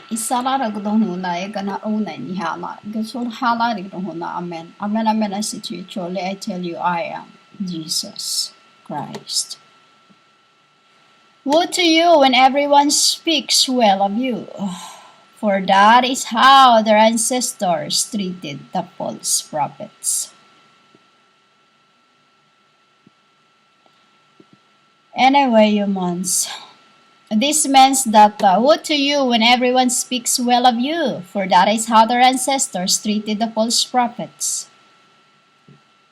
Isalara gdonuna egana una ni hala. Gasol hala gdonuna amen. Amen amen I say to you truly I tell you I am Jesus Christ. Woe to you when everyone speaks well of you, for that is how their ancestors treated the false prophets. Anyway, humans, this means that woe to you when everyone speaks well of you, for that is how their ancestors treated the false prophets.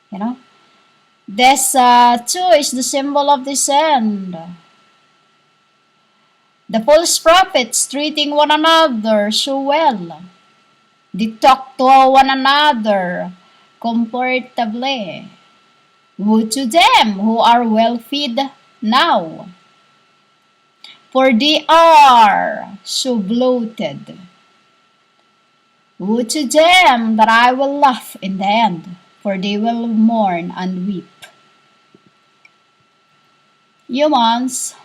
You know, this too is the symbol of this end. The false prophets treating one another so well. They talk to one another comfortably. Woe to them who are well fed now, for they are so bloated. Woe to them that I will laugh in the end, for they will mourn and weep. Humans,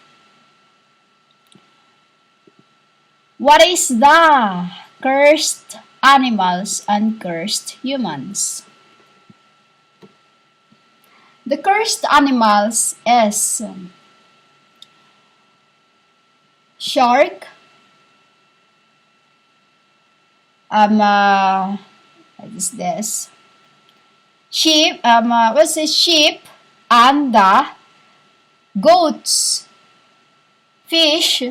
what is the cursed animals and cursed humans? The cursed animals is shark, what is this? Sheep, what's it? Sheep and the goats, fish,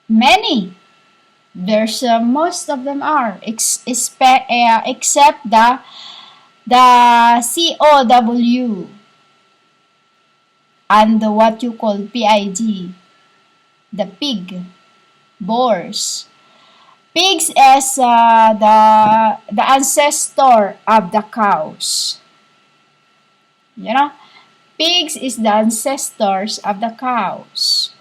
many. There's most of them are except the COW and what you call PIG, the pig, boars. Pigs is the ancestor of the cows. You know, pigs is the ancestors of the cows.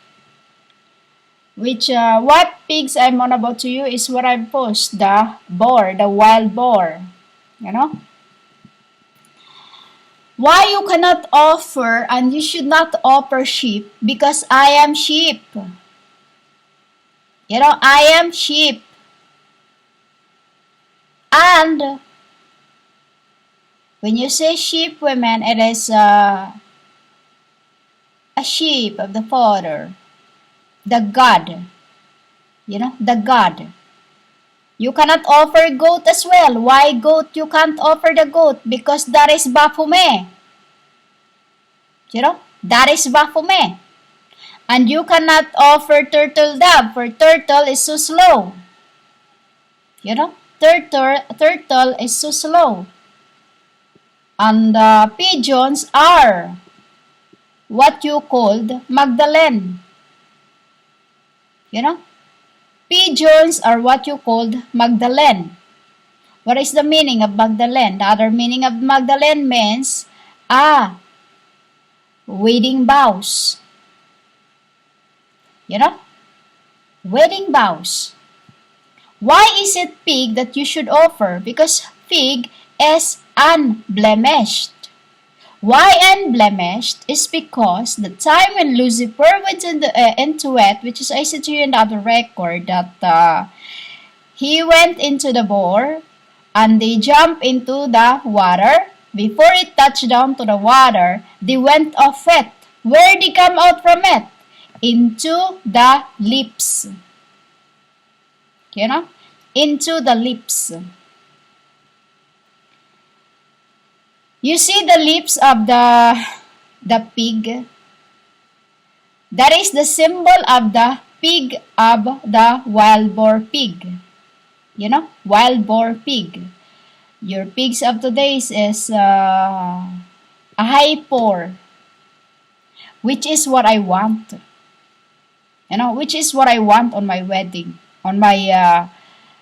Which what pigs I'm on about to you is what I post, the boar, the wild boar. You know, why you cannot offer and you should not offer sheep? Because I am sheep. You know, I am sheep. And when you say sheep, women, it is a sheep of the Father, the God. You know, the God. You cannot offer goat as well. Why goat? You can't offer the goat because that is Baphomet. You know, that is Baphomet. And you cannot offer turtle dove, for turtle is so slow. You know, turtle is so slow. And pigeons are what you called Magdalene. You know, pigeons are what you called Magdalene. What is the meaning of Magdalene? The other meaning of Magdalene means wedding vows. You know, wedding vows. Why is it pig that you should offer? Because pig is unblemished. Why unblemished? Is because the time when Lucifer went into it, which is I said to you in the other record, that he went into the boar and they jumped into the water. Before it touched down to the water, they went off it. Where they come out from it? Into the lips. You know? Into the lips. You see the lips of the pig? That is the symbol of the pig of the wild boar pig. You know? Wild boar pig. Your pigs of today is a high poor. Which is what I want. You know, which is what I want on my wedding. On my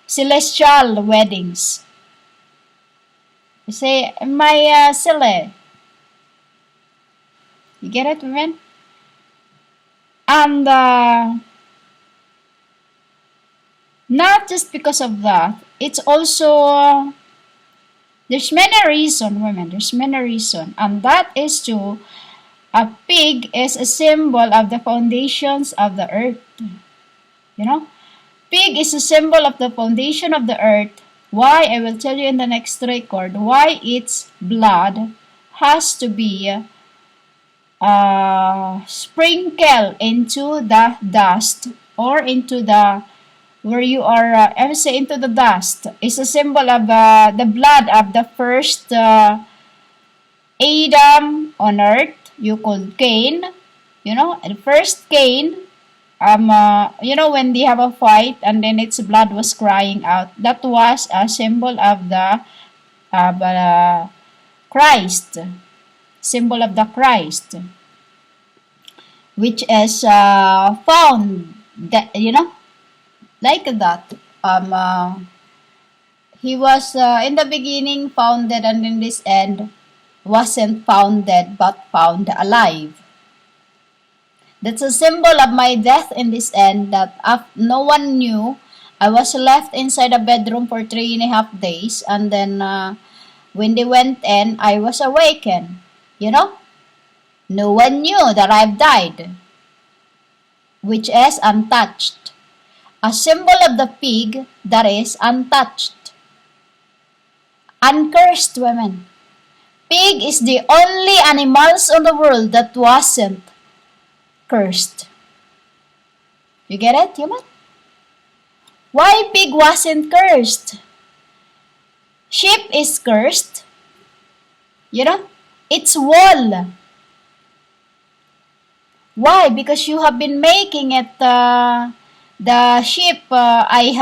celestial weddings. You say, my Sile. You get it, women? And not just because of that, it's also, there's many reasons, women, there's many reasons. And that is to, a pig is a symbol of the foundations of the earth. You know, pig is a symbol of the foundation of the earth. Why? I will tell you in the next record. Why its blood has to be sprinkled into the dust or into the where you are, I would say into the dust. Is a symbol of the blood of the first Adam on earth. You called Cain. You know, the first Cain. You know, when they have a fight and then its blood was crying out, that was a symbol of the Christ, symbol of the Christ, which is found that, you know, like that. He was in the beginning founded, and in this end wasn't founded but found alive. That's a symbol of my death in this end, that no one knew. I was left inside a bedroom for 3.5 days, and then when they went in, I was awakened. You know, no one knew that I've died, which is untouched. A symbol of the pig that is untouched. Uncursed women. Pig is the only animals on the world that wasn't cursed. You get it, human? Why pig wasn't cursed? Sheep is cursed. You know, it's wool. Why? Because you have been making it the sheep. I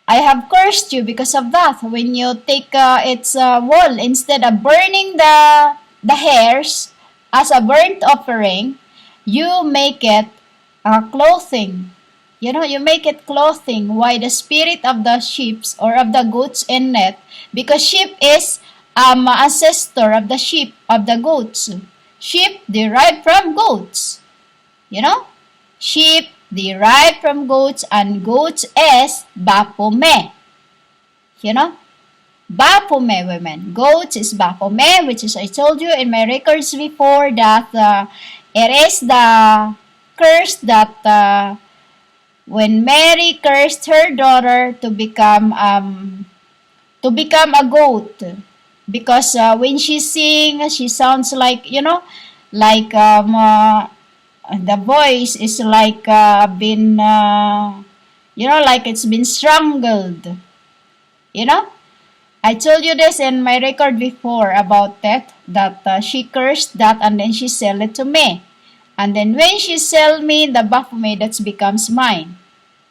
have cursed you because of that. When you take its wool, instead of burning the hairs as a burnt offering, you make it clothing. You know, you make it clothing. Why? The spirit of the sheep or of the goats in it, because sheep is ancestor of the sheep, of the goats. Sheep derived from goats. You know? Sheep derived from goats, and goats is Baphomet. You know? Baphomet women. Goats is Baphomet, which is I told you in my records before that it is the curse that when Mary cursed her daughter to become a goat, because when she sings, she sounds like, you know, like the voice is like been you know, like it's been strangled. You know, I told you this in my record before about that she cursed that, and then she sell it to me, and then when she sell me the Baphomet, that becomes mine.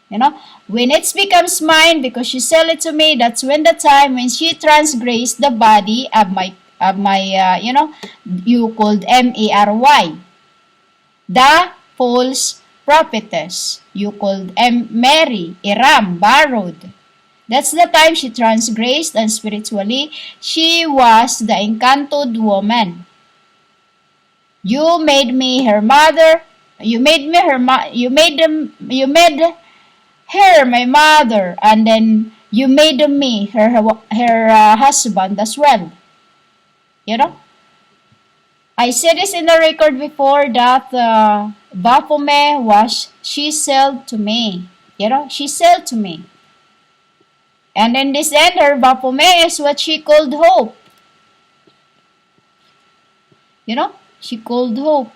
You know, when it becomes mine because she sell it to me, that's when the time when she transgressed the body of my you know, you called Mary, the false prophetess. You called Mary, Iram, borrowed. That's the time she transgressed, and spiritually she was the encanted woman. You made me her mother. You made me her you made her my mother, and then you made me her husband as well. You know, I said this in the record before that Baphomet was, she sold to me. You know, she sold to me. And in this end, her Baphomet is what she called hope. You know, she called hope.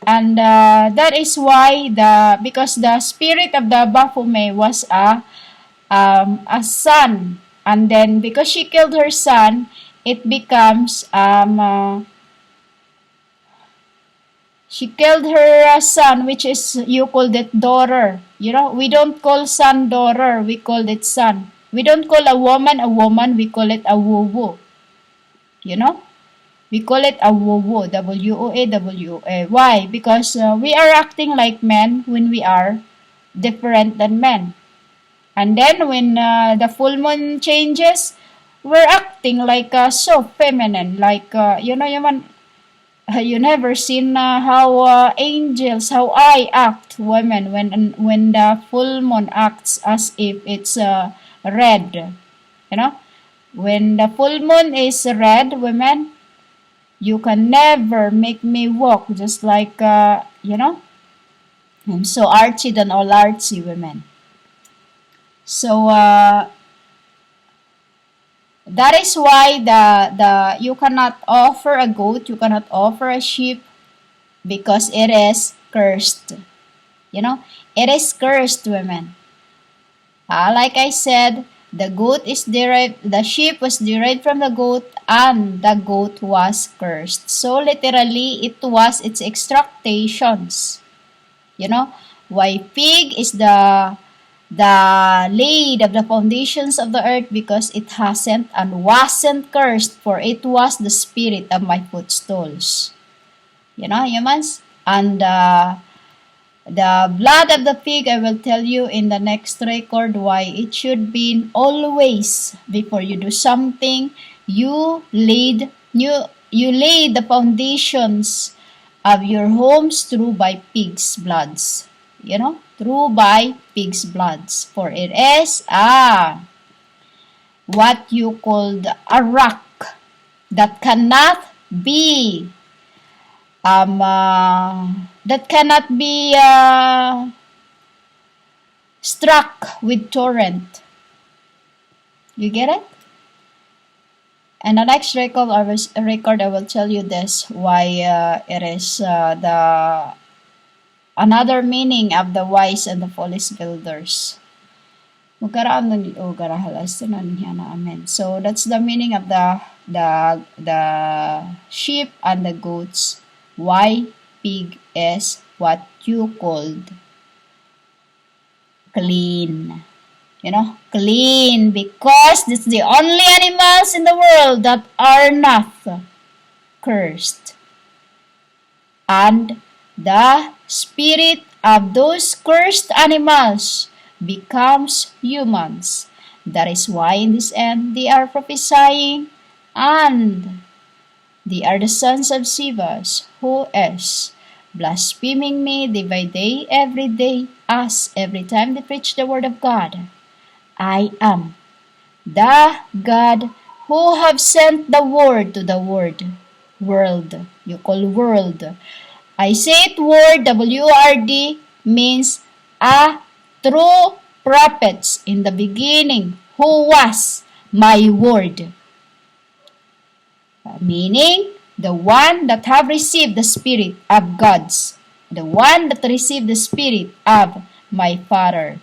And that is why because the spirit of the Baphomet was a son, and then because she killed her son, it becomes she killed her son, which is, you called it daughter. You know, we don't call son daughter, we call it son. We don't call a woman, we call it a woo-woo. You know, we call it a woo-woo, W-O-A-W-A. Why? Because we are acting like men when we are different than men. And then when the full moon changes, we're acting like so feminine, like you know, you never seen how angels, how I act, women, when the full moon acts as if it's red. You know, when the full moon is red, women, you can never make me walk just like you know, I'm so artsy than all artsy women. So that is why the you cannot offer a goat, you cannot offer a sheep because it is cursed. You know, it is cursed, women. Like I said, the goat is derived, the sheep was derived from the goat, and the goat was cursed. So literally, it was its extractations. You know, why pig is the laid of the foundations of the earth because it hasn't and wasn't cursed, for it was the spirit of my footstools. You know, humans, and the blood of the pig, I will tell you in the next record why it should be always before you do something, you laid the foundations of your homes through by pigs' bloods. You know, through by pigs' bloods. For it is what you called a rock that cannot be that cannot be struck with torrent. You get it? And the next record I will tell you this why it is the another meaning of the wise and the foolish builders. Amen. So that's the meaning of the sheep and the goats. Why pig is what you called clean. You know, clean because it's the only animals in the world that are not cursed. And the spirit of those cursed animals becomes humans. That is why in this end they are prophesying, and they are the sons of Sivas, who is blaspheming me day by day, every day, as every time they preach the word of God. I am the God who have sent the word to the world. You call world. I say it word, W-R-D, means a true prophets in the beginning, who was my word. Meaning, the one that have received the Spirit of God's, the one that received the Spirit of my Father.